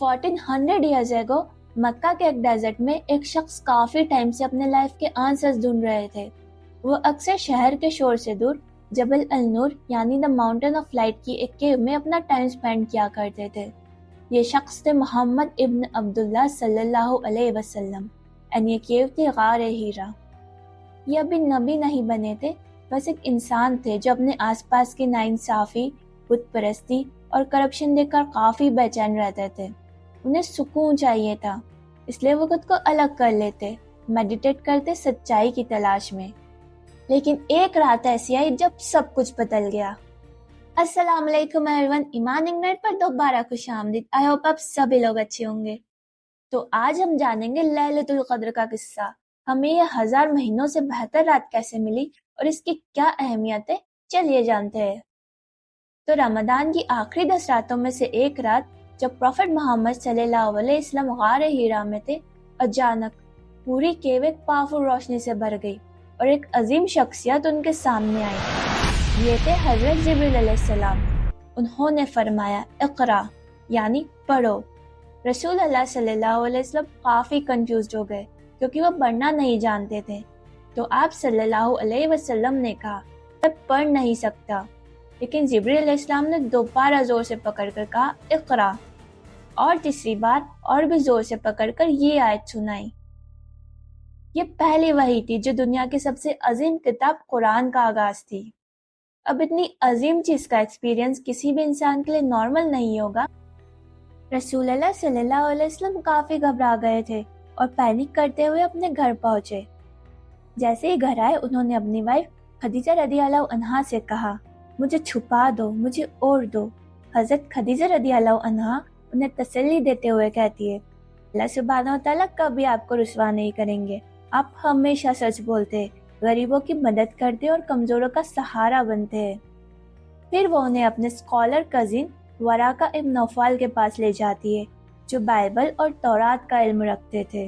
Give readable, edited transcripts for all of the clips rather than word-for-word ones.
1400 years ego مکہ کے ایک desert میں ایک شخص کافی ٹائم سے اپنے لائف کے آنسرز ڈھونڈ رہے تھے۔ وہ اکثر شہر کے شور سے دور جبل النور یعنی دا ماؤنٹین آف لائٹ کی ایک کیو میں اپنا ٹائم سپینڈ کیا کرتے تھے۔ یہ شخص تھے محمد ابن عبداللہ صلی اللہ علیہ وسلم، یہ کیو تھی غار ہیرا۔ یہ ابھی نبی نہیں بنے تھے، بس ایک انسان تھے جو اپنے آس پاس کی ناانصافی، بت پرستی اور کرپشن دیکھ کر کافی بے چین رہتے تھے۔ انہیں سکون چاہیے تھا، اس لیے وہ خود کو الگ کر لیتے، میڈیٹیٹ کرتے سچائی کی تلاش میں۔ لیکن ایک رات ایسی آئی جب سب کچھ بدل گیا۔ السلام علیکم ایوریون، ایمان انگلینڈ پر دوبارہ خوش آمدید۔ آئی ہوپ آپ سبھی لوگ اچھے ہوں گے۔ تو آج ہم جانیں گے لیلۃ القدر کا قصہ۔ ہمیں یہ 1000 مہینوں سے بہتر رات کیسے ملی اور اس کی کیا اہمیت ہے، چلیے جانتے ہیں۔ تو رمضان کی آخری 10 راتوں میں سے ایک رات جب پروفٹ محمد صلی اللہ علیہ وسلم غار ہیرا میں تھے، اچانک پوری کیو ایک پاورفل روشنی سے بھر گئی اور ایک عظیم شخصیت ان کے سامنے آئی۔ یہ تھے حضرت جبریل علیہ السلام۔ انہوں نے فرمایا اقرا یعنی پڑھو۔ رسول اللہ صلی اللہ علیہ وسلم کافی کنفیوزڈ ہو گئے کیونکہ وہ پڑھنا نہیں جانتے تھے۔ تو آپ صلی اللہ علیہ وسلم نے کہا میں پڑھ نہیں سکتا، لیکن جبریل علیہ السلام نے دوبارہ زور سے پکڑ کر کہا اقرا، اور تیسری بار اور بھی زور سے پکڑ کر یہ آیت سنائی۔ یہ پہلی وحی تھی جو دنیا کی سب سے عظیم کتاب قرآن کا آغاز تھی۔ اب اتنی عظیم چیز کا ایکسپیرینس کسی بھی انسان کے لیے نارمل نہیں ہوگا۔ رسول اللہ صلی اللہ علیہ وسلم کافی گھبرا گئے تھے اور پینک کرتے ہوئے اپنے گھر پہنچے۔ جیسے ہی گھر آئے انہوں نے اپنی وائف خدیجہ رضی اللہ عنہا سے کہا مجھے چھپا دو، مجھے اوڑھ دو۔ حضرت خدیجہ رضی اللہ عنہا انہیں تسلی دیتے ہوئے کہتی ہے اللہ سبحانہ و تعالیٰ کبھی آپ کو رسوا نہیں کریں گے، آپ ہمیشہ سچ بولتے، غریبوں کی مدد کرتے اور کمزوروں کا سہارا بنتے ہیں۔ پھر وہ انہیں اپنے اسکالر کزن ورقہ ابن نوفل کے پاس لے جاتی ہے جو بائبل اور تورات کا علم رکھتے تھے۔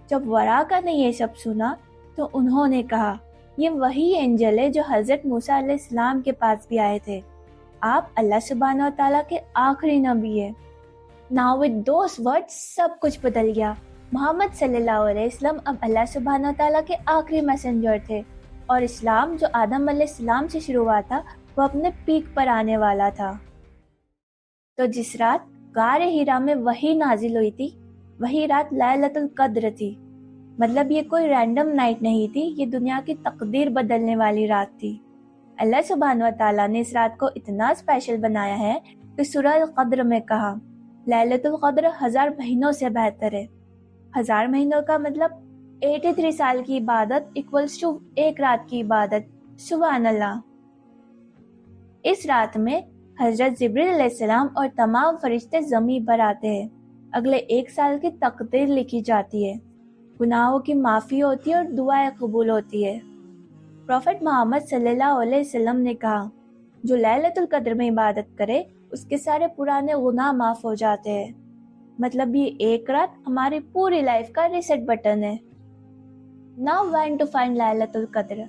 جب ورقہ نے یہ سب سنا تو انہوں نے کہا یہ وہی اینجل ہے جو حضرت موسیٰ علیہ السلام کے پاس بھی آئے تھے، آپ اللہ سبحانہ و تعالیٰ کے آخری نبی ہیں۔ Now with those words سب کچھ بدل گیا۔ محمد صلی اللہ علیہ وسلم اب اللہ سبحانہ و تعالیٰ کے آخری میسنجر تھے، اور اسلام جو آدم علیہ السلام سے شروع ہوا تھا وہ اپنے پیک پر آنے والا تھا۔ تو جس رات غار ہیرا میں وحی نازل ہوئی تھی وہی رات لیلۃ القدر تھی۔ مطلب یہ کوئی رینڈم نائٹ نہیں تھی، یہ دنیا کی تقدیر بدلنے والی رات تھی۔ اللہ سبحانہ و تعالیٰ نے اس رات کو اتنا اسپیشل بنایا ہے کہ سورہ القدر میں کہا لیلۃ القدر 1000 مہینوں سے بہتر ہے۔ 1000 مہینوں کا مطلب 83 سال کی عبادت ایکولز ٹو ایک رات کی عبادت۔ سبحان اللہ۔ اس رات میں حضرت جبریل علیہ السلام اور تمام فرشتے زمین پر آتے ہیں، اگلے 1 سال کی تقدیر لکھی جاتی ہے، گناہوں کی معافی ہوتی ہے اور دعائیں قبول ہوتی ہے۔ پروفٹ محمد صلی اللہ علیہ وسلم نے کہا جو لیلۃ القدر میں عبادت کرے اس کے سارے پرانے گناہ معاف ہو جاتے ہیں۔ مطلب یہ ایک رات ہماری پوری لائف کا ریسٹ بٹن ہے۔ Now when to find لیلۃ القدر؟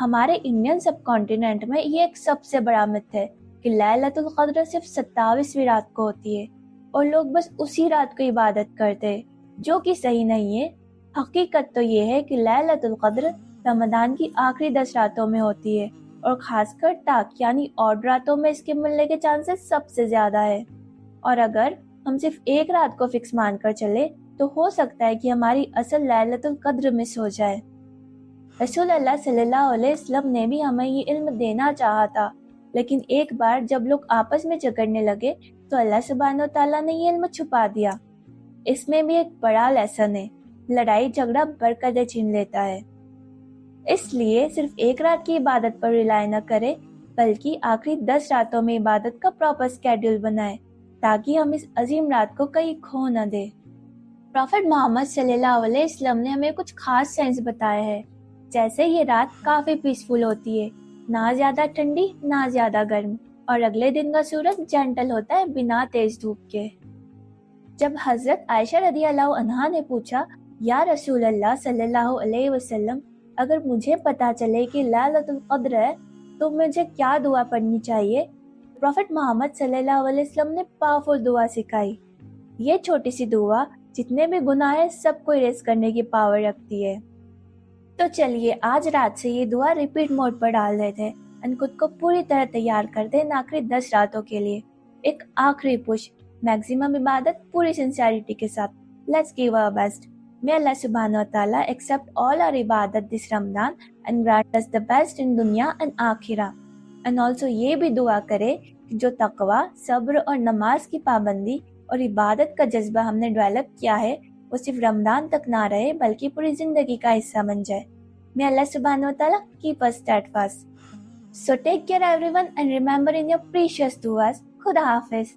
ہمارے انڈین سب کانٹیننٹ میں یہ ایک سب سے بڑا مت ہے کہ لیلۃ القدر صرف 27ویں رات کو ہوتی ہے اور لوگ بس اسی رات کو عبادت کرتے ہیں، جو کہ صحیح نہیں ہے۔ حقیقت تو یہ ہے کہ لیلۃ القدر رمضان کی آخری 10 راتوں میں ہوتی ہے، اور خاص کر ٹاک یعنی آڈ راتوں میں اس کے ملنے کے چانسز سب سے زیادہ ہے۔ اور اگر ہم صرف ایک رات کو فکس مان کر چلے تو ہو سکتا ہے کہ ہماری اصل لیلۃ القدر مس ہو جائے۔ رسول اللہ صلی اللہ علیہ وسلم نے بھی ہمیں یہ علم دینا چاہا تھا، لیکن ایک بار جب لوگ آپس میں جھگڑنے لگے تو اللہ سبحانہ و تعالیٰ نے یہ علم چھپا دیا۔ اس میں بھی ایک بڑا لیسن ہے، لڑائی جھگڑا برکتیں چھین لیتا ہے۔ اس لیے صرف ایک رات کی عبادت پر ریلائی نہ کرے، بلکہ آخری 10 راتوں میں عبادت کا پراپر اسکیڈول بنائے تاکہ ہم اس عظیم رات کو کہیں کھو نہ دے۔ پروفٹ محمد صلی اللہ علیہ وسلم نے ہمیں کچھ خاص سائنس بتایا ہے، جیسے یہ رات کافی پیسفل ہوتی ہے، نہ زیادہ ٹھنڈی نہ زیادہ گرم، اور اگلے دن کا سورج جینٹل ہوتا ہے بنا تیز دھوپ کے۔ جب حضرت عائشہ رضی اللہ عنہا نے پوچھا یا رسول اللہ صلی اللہ علیہ وسلم اگر مجھے پتا چلے کہ لیلۃ القدر ہے تو مجھے کیا دعا پڑھنی چاہیے، پروفٹ محمد صلی اللہ علیہ وسلم نے پاورفل دعا سکھائی یہ چھوٹی سی دعا جتنے بھی گناہ ہیں سب کو اریز کرنے کی پاور رکھتی ہے. تو چلیے آج رات سے یہ دعا ریپیٹ موڈ پر ڈال دیتے ہیں اور خود کو پوری طرح تیار کر دیں آخری 10 راتوں کے لیے. ایک آخری پش، میکسیمم عبادت پوری سنسیریٹی کے ساتھ. Let's give our best. May Allah subhanahu wa ta'ala accept all our ibadat this Ramadan and grant us the best in دنیا and آخرہ. And also یہ بھی دعا کرے کہ جو تقوی، صبر اور نماز کی پابندی اور عبادت کا جذبہ ہم نے ڈیولپ کیا ہے وہ صرف رمضان تک نہ رہے بلکہ پوری زندگی کا حصہ بن جائے. May Allah subhanahu wa ta'ala keep us steadfast. So take care everyone and remember in your precious duas. Khuda Hafiz.